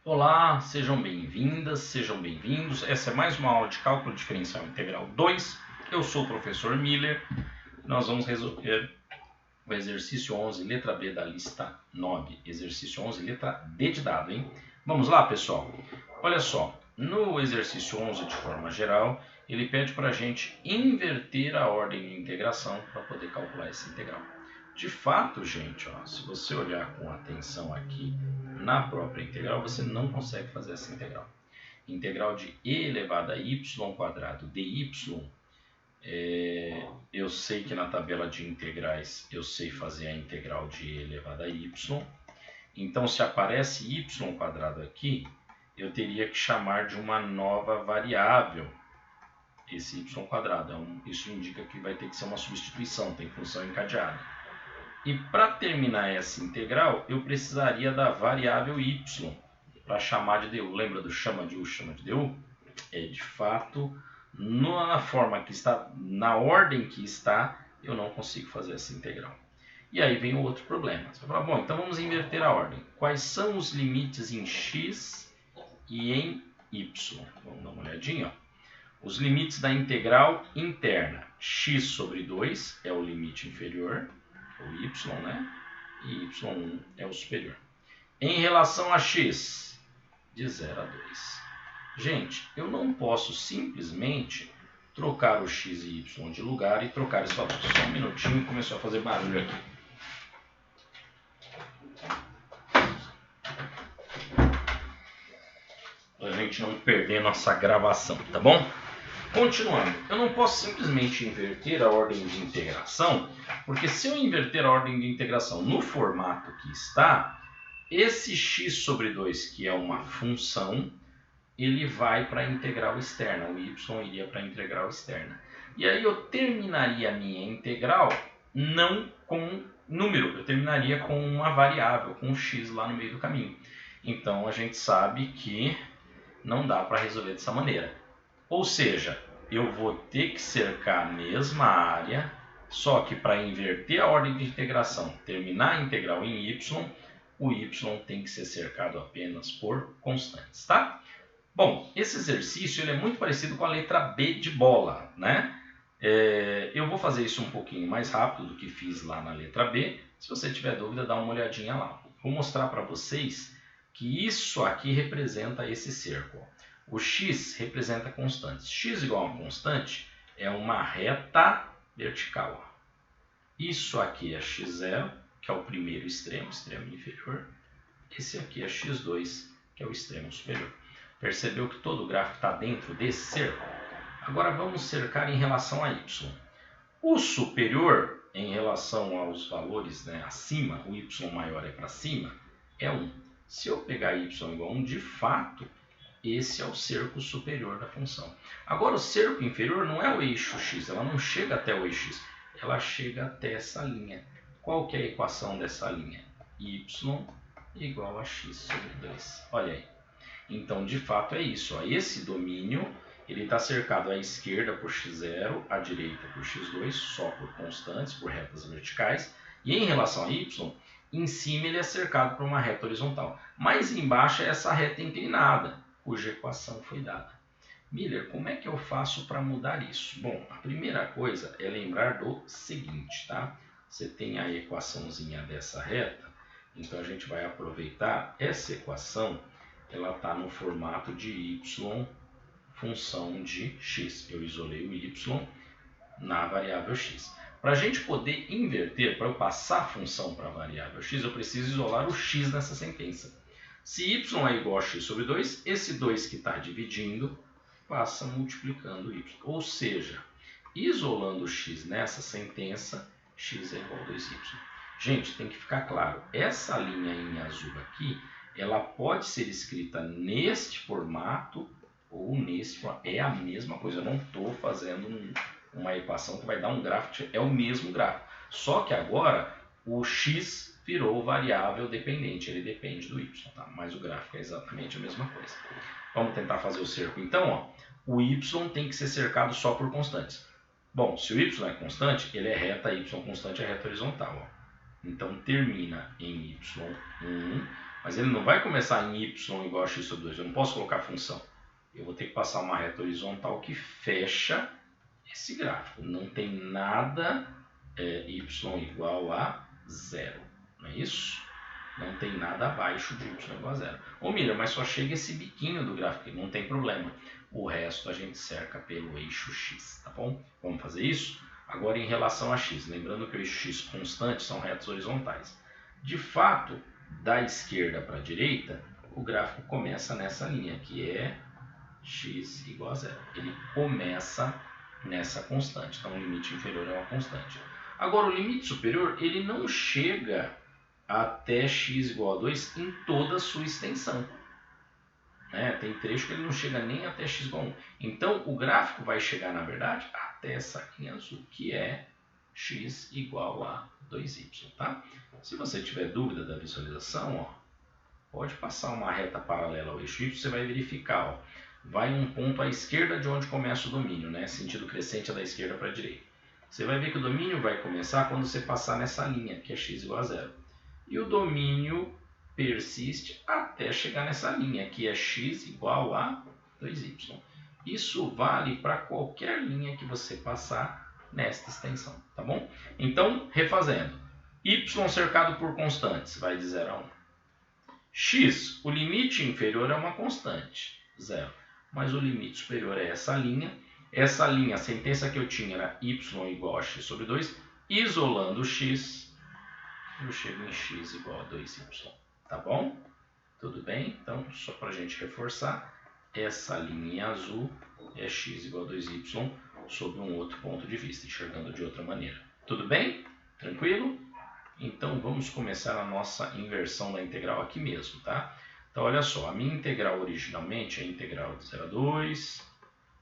Olá, sejam bem-vindas, sejam bem-vindos. Essa é mais uma aula de Cálculo Diferencial Integral 2. Eu sou o professor Miller. Nós vamos resolver o exercício 11, letra B da lista 9. Exercício 11, letra D de dado, hein? Vamos lá, pessoal? Olha só, no exercício 11, de forma geral, ele pede para a gente inverter a ordem de integração para poder calcular essa integral. De fato, gente, ó, se você olhar com atenção aqui na própria integral, você não consegue fazer essa integral. Integral de e elevado a y quadrado dy, eu sei que na tabela de integrais eu sei fazer a integral de e elevado a y. Então, se aparece y quadrado aqui, eu teria que chamar de uma nova variável esse y quadrado. Isso indica que vai ter que ser uma substituição, tem função encadeada. E para terminar essa integral, eu precisaria da variável y para chamar de du. Lembra do chama de u, chama de du? De fato, na forma que está, na ordem que está, eu não consigo fazer essa integral. E aí vem o outro problema. Você vai falar, bom, então vamos inverter a ordem. Quais são os limites em x e em y? Vamos dar uma olhadinha. Ó. Os limites da integral interna. X sobre 2 é o limite inferior, o y, né? E y1 é o superior. Em relação a x, de 0 a 2. Gente, eu não posso simplesmente trocar o x e y de lugar e trocar esse valor. Só um minutinho, começou a fazer barulho aqui. Para a gente não perder nossa gravação, tá bom? Continuando, eu não posso simplesmente inverter a ordem de integração, porque se eu inverter a ordem de integração no formato que está, esse x sobre 2, que é uma função, ele vai para a integral externa, o y iria para a integral externa. E aí eu terminaria a minha integral não com número, eu terminaria com uma variável, com um x lá no meio do caminho. Então a gente sabe que não dá para resolver dessa maneira. Ou seja, eu vou ter que cercar a mesma área, só que para inverter a ordem de integração, terminar a integral em y, o y tem que ser cercado apenas por constantes, tá? Bom, esse exercício ele é muito parecido com a letra B de bola, né? Eu vou fazer isso um pouquinho mais rápido do que fiz lá na letra B. Se você tiver dúvida, dá uma olhadinha lá. Vou mostrar para vocês que isso aqui representa esse cerco. O x representa constantes. X igual a uma constante é uma reta vertical. Isso aqui é x0, que é o primeiro extremo, extremo inferior. Esse aqui é x2, que é o extremo superior. Percebeu que todo o gráfico está dentro desse cerco? Agora vamos cercar em relação a y. O superior, em relação aos valores, né, acima, o y maior é para cima, é 1. Se eu pegar y igual a 1, de fato, esse é o cerco superior da função. Agora, o cerco inferior não é o eixo x, ela não chega até o eixo x, ela chega até essa linha. Qual que é a equação dessa linha? Y igual a x sobre 2. Olha aí. Então, de fato, é isso. Ó. Esse domínio está cercado à esquerda por x0, à direita por x2, só por constantes, por retas verticais. E em relação a y, em cima ele é cercado por uma reta horizontal. Mais embaixo é essa reta inclinada, cuja equação foi dada. Miller, como é que eu faço para mudar isso? Bom, a primeira coisa é lembrar do seguinte, tá? Você tem a equaçãozinha dessa reta, então a gente vai aproveitar essa equação, ela está no formato de y função de x. Eu isolei o y na variável x. Para a gente poder inverter, para eu passar a função para a variável x, eu preciso isolar o x nessa sentença. Se y é igual a x sobre 2, esse 2 que está dividindo passa multiplicando y. Ou seja, isolando o x nessa sentença, x é igual a 2y. Gente, tem que ficar claro, essa linha em azul aqui, ela pode ser escrita neste formato ou nesse formato. É a mesma coisa, eu não estou fazendo uma equação que vai dar um gráfico, é o mesmo gráfico. Só que agora o x virou variável dependente, ele depende do y, tá? Mas o gráfico é exatamente a mesma coisa. Vamos tentar fazer o cerco então, ó. O y tem que ser cercado só por constantes. Bom, se o y é constante, ele é reta, y constante é reta horizontal, ó. Então termina em y1, Mas ele não vai começar em y igual a x sobre 2. Eu não posso colocar função. Eu vou ter que passar uma reta horizontal que fecha esse gráfico. Não tem nada y igual a 0. Não é isso? Não tem nada abaixo de y igual a 0. Ô Miriam, mas só chega esse biquinho do gráfico, não tem problema. O resto a gente cerca pelo eixo x, tá bom? Vamos fazer isso? Agora em relação a x, lembrando que o eixo x constante são retas horizontais. De fato, da esquerda para a direita, o gráfico começa nessa linha, que é x igual a 0. Ele começa nessa constante, então o limite inferior é uma constante. Agora o limite superior, ele não chega até x igual a 2 em toda a sua extensão. Tem trecho que ele não chega nem até x igual a 1. Então o gráfico vai chegar, na verdade, até essa linha azul, que é x igual a 2y. Tá? Se você tiver dúvida da visualização, pode passar uma reta paralela ao eixo y, você vai verificar. Vai um ponto à esquerda de onde começa o domínio, sentido crescente é da esquerda para a direita. Você vai ver que o domínio vai começar quando você passar nessa linha, que é x igual a 0. E o domínio persiste até chegar nessa linha, que é x igual a 2y. Isso vale para qualquer linha que você passar nesta extensão, tá bom? Então, refazendo. Y cercado por constantes, vai de 0 a 1. X, o limite inferior é uma constante, 0. Mas o limite superior é essa linha. Essa linha, a sentença que eu tinha era y igual a x sobre 2. Isolando o x, eu chego em x igual a 2y. Tá bom? Tudo bem? Então, só para a gente reforçar, essa linha em azul é x igual a 2y sob um outro ponto de vista, enxergando de outra maneira. Tudo bem? Tranquilo? Então, vamos começar a nossa inversão da integral aqui mesmo, tá? Então, olha só, a minha integral originalmente é a integral de 0 a 2,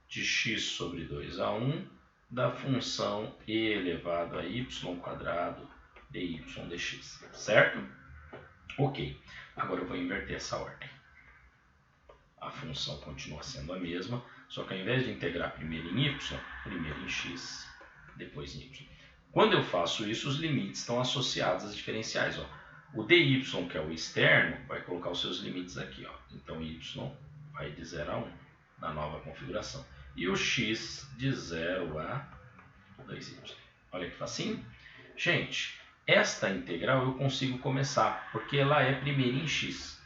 de x sobre 2 a 1, da função e elevado a y quadrado dy dx, certo? Ok, agora eu vou inverter essa ordem. A função continua sendo a mesma, só que ao invés de integrar primeiro em y, primeiro em x, depois em y. Quando eu faço isso, os limites estão associados às diferenciais. O dy, que é o externo, vai colocar os seus limites aqui. Então, y vai de 0 a 1 na nova configuração. E o x de 0 a 2y. Olha que facinho. Gente, esta integral eu consigo começar, porque ela é primeiro em x.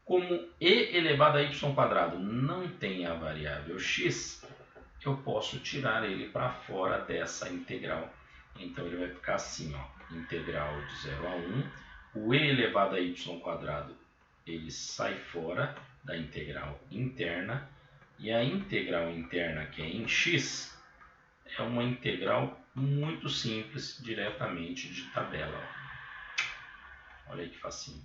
Como e elevado a y quadrado não tem a variável x, eu posso tirar ele para fora dessa integral. Então ele vai ficar assim, integral de 0 a 1, o e elevado a y quadrado ele sai fora da integral interna, e a integral interna, que é em x, é uma integral muito simples, diretamente de tabela. Olha aí que facinho.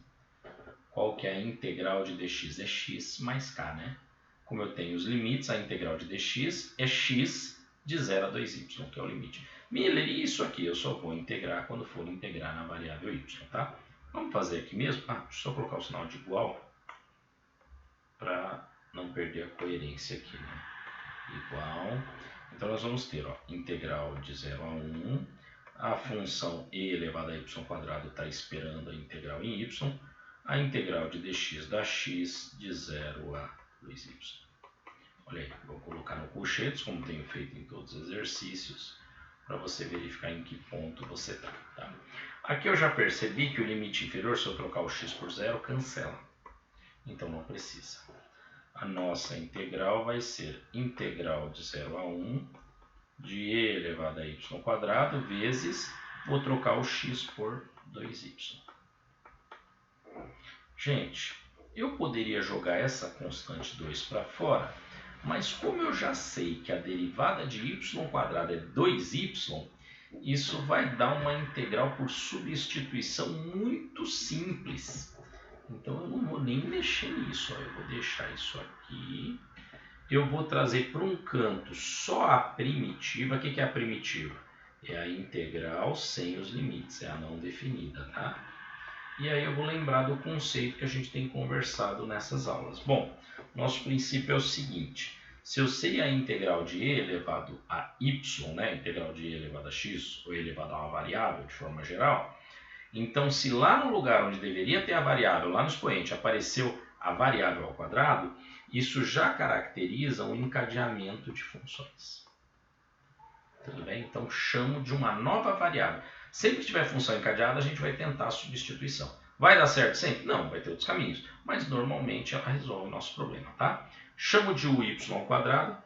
Qual que é a integral de dx? É x mais k, né? Como eu tenho os limites, a integral de dx é x de 0 a 2y, que é o limite. Miller, e isso aqui eu só vou integrar quando for integrar na variável y, tá? Vamos fazer aqui mesmo? Deixa eu só colocar o sinal de igual para não perder a coerência aqui, né? Igual. Então nós vamos ter, integral de 0 a 1, a função e elevado a y quadrado está esperando a integral em y, a integral de dx da x de 0 a 2y. Olha aí, vou colocar no colchetes, como tenho feito em todos os exercícios, para você verificar em que ponto você está. Tá? Aqui eu já percebi que o limite inferior, se eu trocar o x por 0, cancela. Então não precisa. A nossa integral vai ser integral de 0 a 1 de e elevado a y quadrado vezes, vou trocar o x por 2y. Gente, eu poderia jogar essa constante 2 para fora, mas como eu já sei que a derivada de y quadrado é 2y, isso vai dar uma integral por substituição muito simples. Então eu não vou nem mexer nisso, eu vou deixar isso aqui. Eu vou trazer para um canto só a primitiva. O que é a primitiva? É a integral sem os limites, é a não definida, tá? E aí eu vou lembrar do conceito que a gente tem conversado nessas aulas. Bom, nosso princípio é o seguinte: se eu sei a integral de e elevado a y, integral de e elevado a x, ou e elevado a uma variável de forma geral, Então, se lá no lugar onde deveria ter a variável, lá no expoente, apareceu a variável ao quadrado, isso já caracteriza um encadeamento de funções. Tudo bem? Então, chamo de uma nova variável. Sempre que tiver função encadeada, a gente vai tentar a substituição. Vai dar certo sempre? Não, vai ter outros caminhos. Mas, normalmente, ela resolve o nosso problema, tá? Chamo de u y ao quadrado,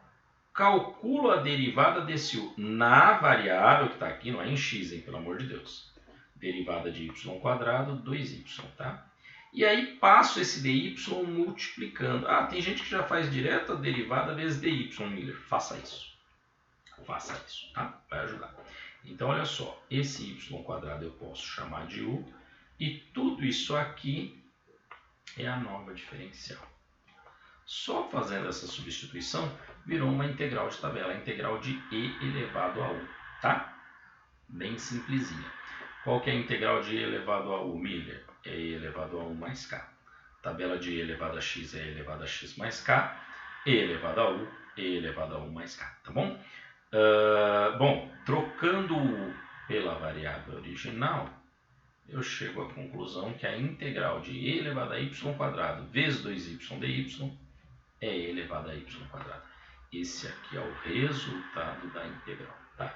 calculo a derivada desse u na variável que está aqui, não é em x, hein, pelo amor de Deus. Derivada de y ao quadrado, 2y, tá? E aí passo esse dy multiplicando. Ah, tem gente que já faz direto a derivada vezes dy, Miller. Faça isso. Faça isso, tá? Vai ajudar. Então, olha só. Esse y² eu posso chamar de u. E tudo isso aqui é a nova diferencial. Só fazendo essa substituição, virou uma integral de tabela. A integral de e elevado a u, tá? Bem simplesinha. Qual que é a integral de e elevado a u, Miller? É e elevado a 1 mais k. Tabela de e elevado a x é e elevado a x mais k. E elevado a u, e elevado a 1 mais k, tá bom? Bom, trocando u pela variável original, eu chego à conclusão que a integral de e elevado a y² vezes 2y dy é e elevado a y². Esse aqui é o resultado da integral, tá?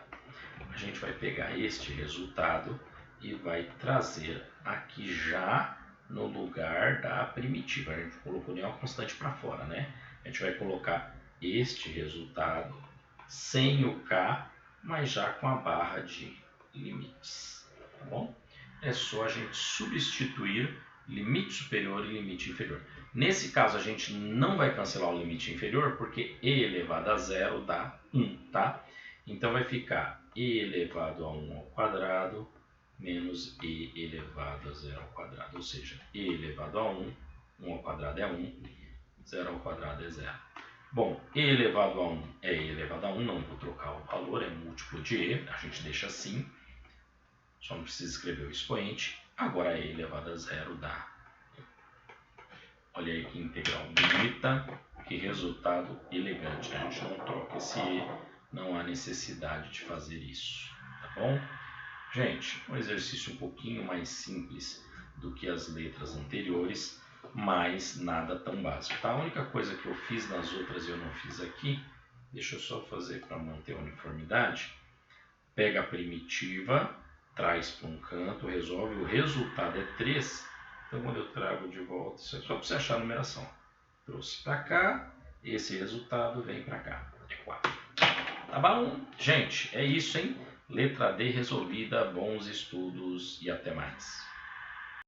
A gente vai pegar este resultado e vai trazer aqui já no lugar da primitiva. A gente colocou nenhuma constante para fora, né? A gente vai colocar este resultado sem o k, mas já com a barra de limites, tá bom? É só a gente substituir limite superior e limite inferior. Nesse caso, a gente não vai cancelar o limite inferior, porque e elevado a 0 dá 1, tá? Então, vai ficar e elevado a 1 ao quadrado menos e elevado a 0 ao quadrado. Ou seja, e elevado a 1, 1 ao quadrado é 1, 0 ao quadrado é 0. Bom, e elevado a 1 é e elevado a 1, não vou trocar o valor, é múltiplo de e, a gente deixa assim. Só não precisa escrever o expoente. Agora e elevado a 0 dá. Olha aí que integral bonita, que resultado elegante. A gente não troca esse e, não há necessidade de fazer isso, tá bom? Gente, um exercício um pouquinho mais simples do que as letras anteriores, mas nada tão básico, tá? A única coisa que eu fiz nas outras e eu não fiz aqui, deixa eu só fazer para manter a uniformidade. Pega a primitiva, traz para um canto, resolve, o resultado é 3. Então, quando eu trago de volta, isso é só para você achar a numeração. Trouxe para cá, esse resultado vem para cá, é 4. Tá bom? Gente, é isso, hein? Letra D resolvida, bons estudos e até mais.